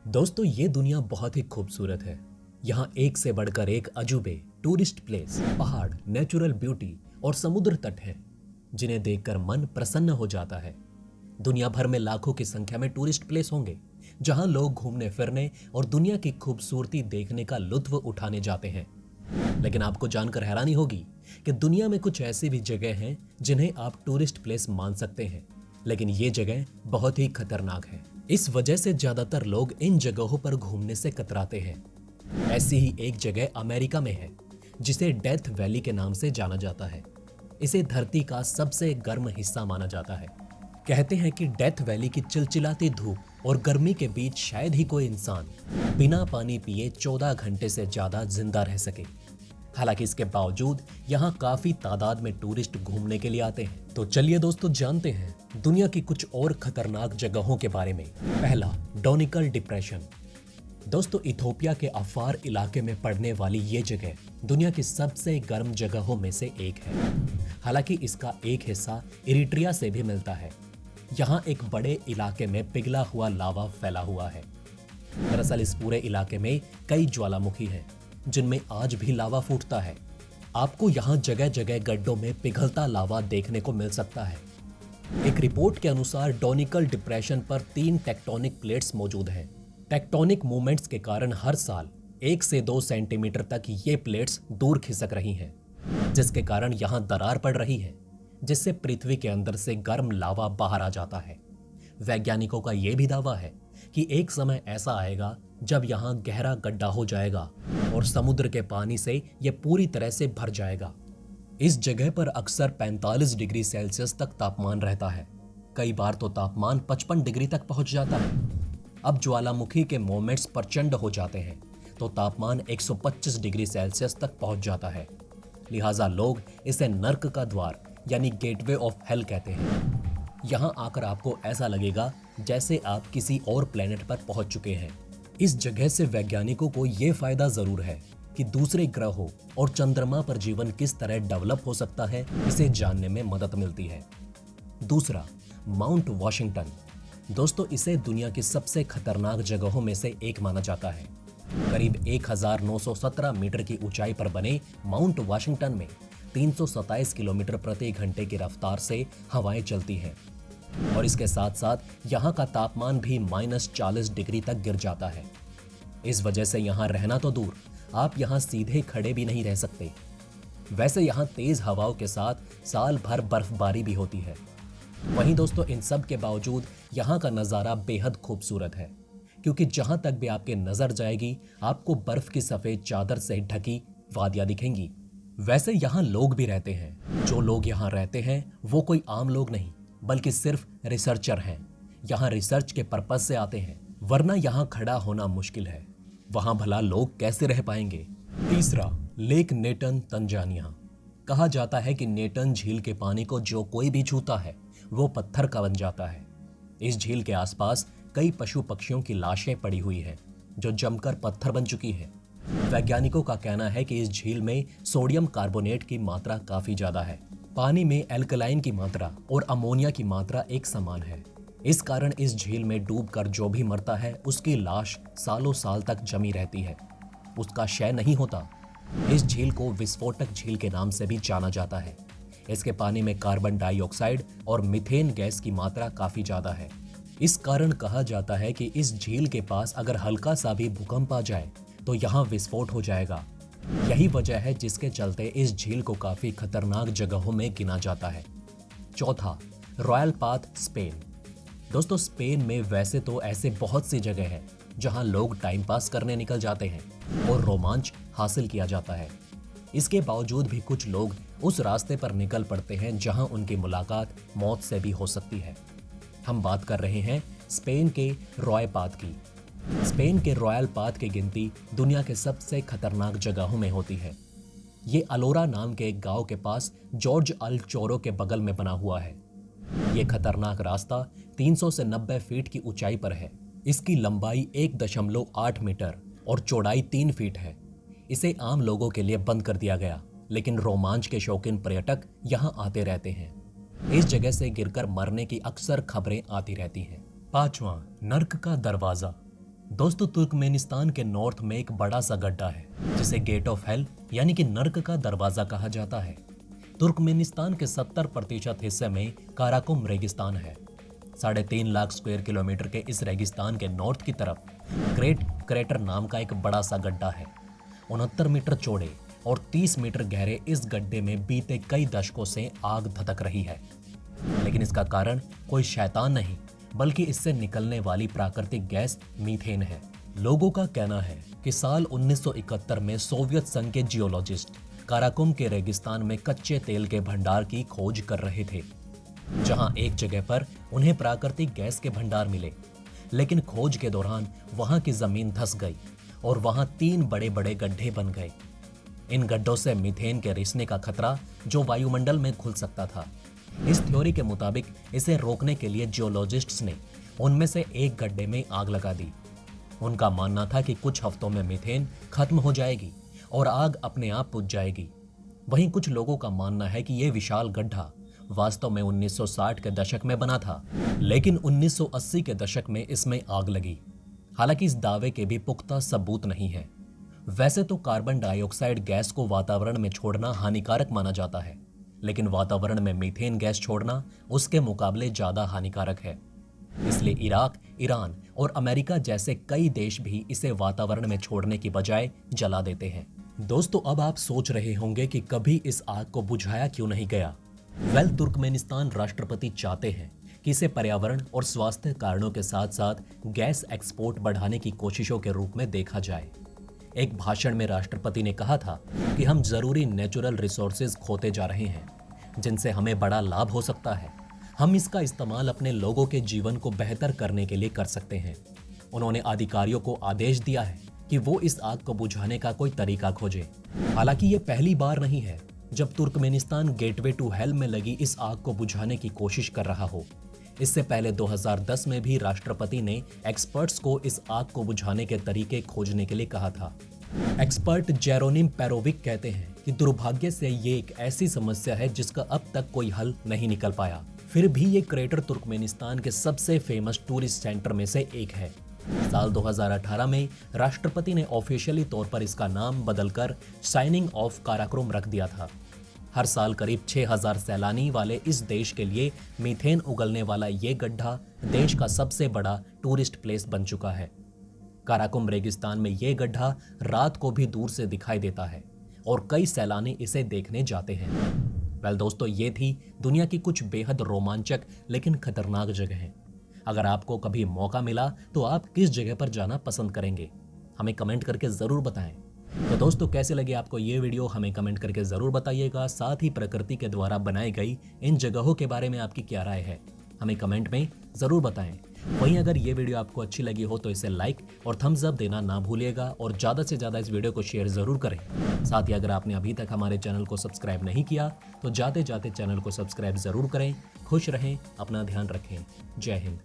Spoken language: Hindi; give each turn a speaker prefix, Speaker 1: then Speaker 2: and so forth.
Speaker 1: दोस्तों ये दुनिया बहुत ही खूबसूरत है। यहाँ एक से बढ़कर एक अजूबे, टूरिस्ट प्लेस, पहाड़, नेचुरल ब्यूटी और समुद्र तट हैं, जिन्हें देखकर मन प्रसन्न हो जाता है। दुनिया भर में लाखों की संख्या में टूरिस्ट प्लेस होंगे, जहाँ लोग घूमने फिरने और दुनिया की खूबसूरती देखने का लुत्फ उठाने जाते हैं। लेकिन आपको जानकर हैरानी होगी कि दुनिया में कुछ ऐसी भी जगह हैं जिन्हें आप टूरिस्ट प्लेस मान सकते हैं, लेकिन ये जगह बहुत ही खतरनाक है। इस वजह से ज्यादातर लोग इन जगहों पर घूमने से कतराते हैं। ऐसी ही एक जगह अमेरिका में है, जिसे डेथ वैली के नाम से जाना जाता है। इसे धरती का सबसे गर्म हिस्सा माना जाता है। कहते हैं कि डेथ वैली की चिलचिलाती धूप और गर्मी के बीच शायद ही कोई इंसान बिना पानी पिए 14 घंटे से ज्यादा जिंदा रह सके। हालांकि इसके बावजूद यहाँ काफी तादाद में टूरिस्ट घूमने के लिए आते हैं। तो चलिए दोस्तों, जानते हैं दुनिया की कुछ और खतरनाक जगहों के बारे में। पहला, डोनिकल डिप्रेशन। दोस्तों, इथोपिया के अफार इलाके में पड़ने वाली ये जगह दुनिया की सबसे गर्म जगहों में से एक है। हालांकि इसका एक हिस्सा इरिट्रिया से भी मिलता है। यहाँ एक बड़े इलाके में पिघला हुआ लावा फैला हुआ है। दरअसल इस पूरे इलाके में कई ज्वालामुखी हैं, जिनमें आज भी लावा फूटता है। आपको यहाँ जगह जगह गड्ढों में पिघलता लावा देखने को मिल सकता है। एक रिपोर्ट के अनुसार डोनिकल डिप्रेशन पर 3 टेक्टोनिक प्लेट्स मौजूद हैं। टेक्टोनिक मूवमेंट्स के कारण हर साल 1 से 2 सेंटीमीटर तक ये प्लेट्स दूर खिसक रही हैं, जिसके कारण यहाँ दरार पड़ रही है, जिससे पृथ्वी के अंदर से गर्म लावा बाहर आ जाता है। वैज्ञानिकों का यह भी दावा है कि एक समय ऐसा आएगा जब यहाँ गहरा गड्ढा हो जाएगा और समुद्र के पानी से यह पूरी तरह से भर जाएगा। इस जगह पर अक्सर 45 डिग्री सेल्सियस तक तापमान रहता है। कई बार तो तापमान 55 डिग्री तक पहुंच जाता है। अब ज्वालामुखी के मोमेंट्स प्रचंड हो जाते हैं तो तापमान 125 डिग्री सेल्सियस तक पहुंच जाता है। लिहाजा लोग इसे नर्क का द्वार यानी गेटवे ऑफ हेल कहते हैं। यहाँ आकर आपको ऐसा लगेगा जैसे आप किसी और प्लेनेट पर पहुंच चुके हैं। इस जगह से वैज्ञानिकों को यह फायदा जरूर है कि दूसरे ग्रहों और चंद्रमा पर जीवन किस तरह डेवलप हो सकता है, इसे जानने में मदद मिलती है। दूसरा, माउंट वॉशिंगटन। दोस्तों, इसे दुनिया की सबसे खतरनाक जगहों में से एक माना जाता है। करीब 1917 मीटर की ऊंचाई पर बने माउंट वॉशिंगटन में 327 किलोमीटर प्रति घंटे की रफ्तार से हवाएं चलती हैं और इसके साथ साथ यहाँ का तापमान भी -40 डिग्री तक गिर जाता है। इस वजह से यहाँ रहना तो दूर, आप यहाँ सीधे खड़े भी नहीं रह सकते। वैसे यहाँ तेज हवाओं के साथ साल भर बर्फबारी भी होती है। वहीं दोस्तों, इन सब के बावजूद यहाँ का नज़ारा बेहद खूबसूरत है, क्योंकि जहाँ तक भी आपकी नज़र जाएगी आपको बर्फ की सफ़ेद चादर से ढकी वादियाँ दिखेंगी। वैसे यहाँ लोग भी रहते हैं। जो लोग यहाँ रहते हैं वो कोई आम लोग नहीं, बल्कि सिर्फ रिसर्चर हैं। यहाँ रिसर्च के पर्पज से आते हैं, वरना यहाँ खड़ा होना मुश्किल है। वहां भला लोग कैसे रह पाएंगे। तीसरा, लेक नेटन, तंजानिया। कहा जाता है कि नेटन झील के पानी को जो कोई भी छूता है वो पत्थर का बन जाता है। इस झील के आसपास कई पशु पक्षियों की लाशें पड़ी हुई हैं, जो जमकर पत्थर बन चुकी हैं। वैज्ञानिकों का कहना है कि इस झील में सोडियम कार्बोनेट की मात्रा काफी ज्यादा है। पानी में एल्कलाइन की मात्रा और अमोनिया की मात्रा एक समान है। इस कारण इस झील में डूबकर जो भी मरता है उसकी लाश सालों साल तक जमी रहती है, उसका क्षय नहीं होता। इस झील को विस्फोटक झील के नाम से भी जाना जाता है। इसके पानी में कार्बन डाइऑक्साइड और मीथेन गैस की मात्रा काफी ज्यादा है। इस कारण कहा जाता है कि इस झील के पास अगर हल्का सा भी भूकंप आ जाए तो यहाँ विस्फोट हो जाएगा। यही वजह है जिसके चलते इस झील को काफी खतरनाक जगहों में गिना जाता है। चौथा, रॉयल पाथ, स्पेन। दोस्तों, स्पेन में वैसे तो ऐसे बहुत सी जगह हैं जहां लोग टाइम पास करने निकल जाते हैं और रोमांच हासिल किया जाता है। इसके बावजूद भी कुछ लोग उस रास्ते पर निकल पड़ते हैं जहां उनकी मुलाकात मौत से भी हो सकती है। हम बात कर रहे हैं स्पेन के रॉय पाथ की। स्पेन के रॉयल पाथ की गिनती दुनिया के सबसे खतरनाक जगहों में होती है। ये अलोरा नाम के एक गांव के पास जॉर्ज अल चोरो के बगल में बना हुआ है। ये खतरनाक रास्ता 300 से 90 फीट की ऊंचाई पर है। इसकी लंबाई 1.8 मीटर और चौड़ाई 3 फीट है। इसे आम लोगों के लिए बंद कर दिया गया, लेकिन रोमांच के शौकीन पर्यटक यहाँ आते रहते हैं। इस जगह से गिरकर मरने की अक्सर खबरें आती रहती हैं। 5वां, नर्क का दरवाजा। दोस्तों, तुर्कमेनिस्तान के नॉर्थ में एक बड़ा सा गड्ढा है जिसे गेट ऑफ हेल यानी कि नर्क का दरवाजा कहा जाता है। तुर्कमेनिस्तान के 70% हिस्से में काराकोम रेगिस्तान है। 3.5 लाख स्क्वायर किलोमीटर के इस रेगिस्तान के नॉर्थ की तरफ ग्रेट क्रेटर नाम का एक बड़ा सा गड्ढा है। 69 मीटर चौड़े और 30 मीटर गहरे इस गड्ढे में बीते कई दशकों से आग धधक रही है। लेकिन इसका कारण कोई शैतान नहीं, बल्कि इससे निकलने वाली प्राकृतिक गैस मीथेन है। लोगों का कहना है कि साल 1971 में सोवियत संघ के जियोलॉजिस्ट काराकोम के रेगिस्तान में कच्चे तेल के भंडार की खोज कर रहे थे, जहां एक जगह पर उन्हें प्राकृतिक गैस के भंडार मिले। लेकिन खोज के दौरान वहां की जमीन धंस गई और वहां 3 बड़े बड़े गड्ढे बन गए। इन गड्ढों से मीथेन के रिसने का खतरा जो वायुमंडल में घुल सकता था। इस थ्योरी के मुताबिक इसे रोकने के लिए जियोलॉजिस्ट्स ने उनमें से एक गड्ढे में आग लगा दी। उनका मानना था कि कुछ हफ्तों में मीथेन खत्म हो जाएगी और आग अपने आप बुझ जाएगी। वहीं कुछ लोगों का मानना है कि यह विशाल गड्ढा वास्तव में 1960 के दशक में बना था, लेकिन 1980 के दशक में इसमें आग लगी। हालांकि इस दावे के भी पुख्ता सबूत नहीं है। वैसे तो कार्बन डाइऑक्साइड गैस को वातावरण में छोड़ना हानिकारक माना जाता है, लेकिन वातावरण में मीथेन गैस छोड़ना उसके मुकाबले ज्यादा हानिकारक है। इसलिए इराक, ईरान और अमेरिका जैसे कई देश भी इसे वातावरण में छोड़ने की बजाय जला देते हैं। दोस्तों, अब आप सोच रहे होंगे कि कभी इस आग को बुझाया क्यों नहीं गया। तुर्कमेनिस्तान राष्ट्रपति चाहते हैं कि इसे पर्यावरण और स्वास्थ्य कारणों के साथ साथ गैस एक्सपोर्ट बढ़ाने की कोशिशों के रूप में देखा जाए। एक भाषण में राष्ट्रपति ने कहा था कि हम जरूरी नेचुरल रिसोर्सेज खोते जा रहे हैं, जिनसे हमें बड़ा लाभ हो सकता है। हम इसका इस्तेमाल अपने लोगों के जीवन को बेहतर करने के लिए कर सकते हैं। उन्होंने अधिकारियों को आदेश दिया है कि वो इस आग को बुझाने का कोई तरीका खोजें। हालांकि ये पहली बार नहीं है जब तुर्कमेनिस्तान गेटवे टू हेल में लगी इस आग को बुझाने की कोशिश कर रहा हो। इससे पहले 2010 में भी राष्ट्रपति ने एक्सपर्ट्स को इस आग को बुझाने के तरीके खोजने के लिए कहा था। एक्सपर्ट जेरोनिम पेरोविक कहते हैं कि दुर्भाग्य से ये एक ऐसी समस्या है जिसका अब तक कोई हल नहीं निकल पाया। फिर भी ये क्रेटर तुर्कमेनिस्तान के सबसे फेमस टूरिस्ट सेंटर में से एक है। साल 2018 में राष्ट्रपति ने ऑफिशियली तौर पर इसका नाम बदलकर साइनिंग ऑफ काराकोरम रख दिया था। हर साल करीब 6000 सैलानी वाले इस देश के लिए मीथेन उगलने वाला ये गड्ढा देश का सबसे बड़ा टूरिस्ट प्लेस बन चुका है। काराकोरम रेगिस्तान में ये गड्ढा रात को भी दूर से दिखाई देता है और कई सैलानी इसे देखने जाते हैं। दोस्तों, ये थी दुनिया की कुछ बेहद रोमांचक लेकिन खतरनाक जगहें। अगर आपको कभी मौका मिला तो आप किस जगह पर जाना पसंद करेंगे, हमें कमेंट करके जरूर बताएं। तो दोस्तों, कैसे लगे आपको ये वीडियो, हमें कमेंट करके जरूर बताइएगा। साथ ही प्रकृति के द्वारा बनाई गई इन जगहों के बारे में आपकी क्या राय है, हमें कमेंट में जरूर बताएं। वहीं अगर ये वीडियो आपको अच्छी लगी हो तो इसे लाइक और थम्स अप देना ना भूलिएगा और ज़्यादा से ज़्यादा इस वीडियो को शेयर ज़रूर करें। साथ ही अगर आपने अभी तक हमारे चैनल को सब्सक्राइब नहीं किया तो जाते जाते चैनल को सब्सक्राइब ज़रूर करें। खुश रहें, अपना ध्यान रखें। जय हिंद।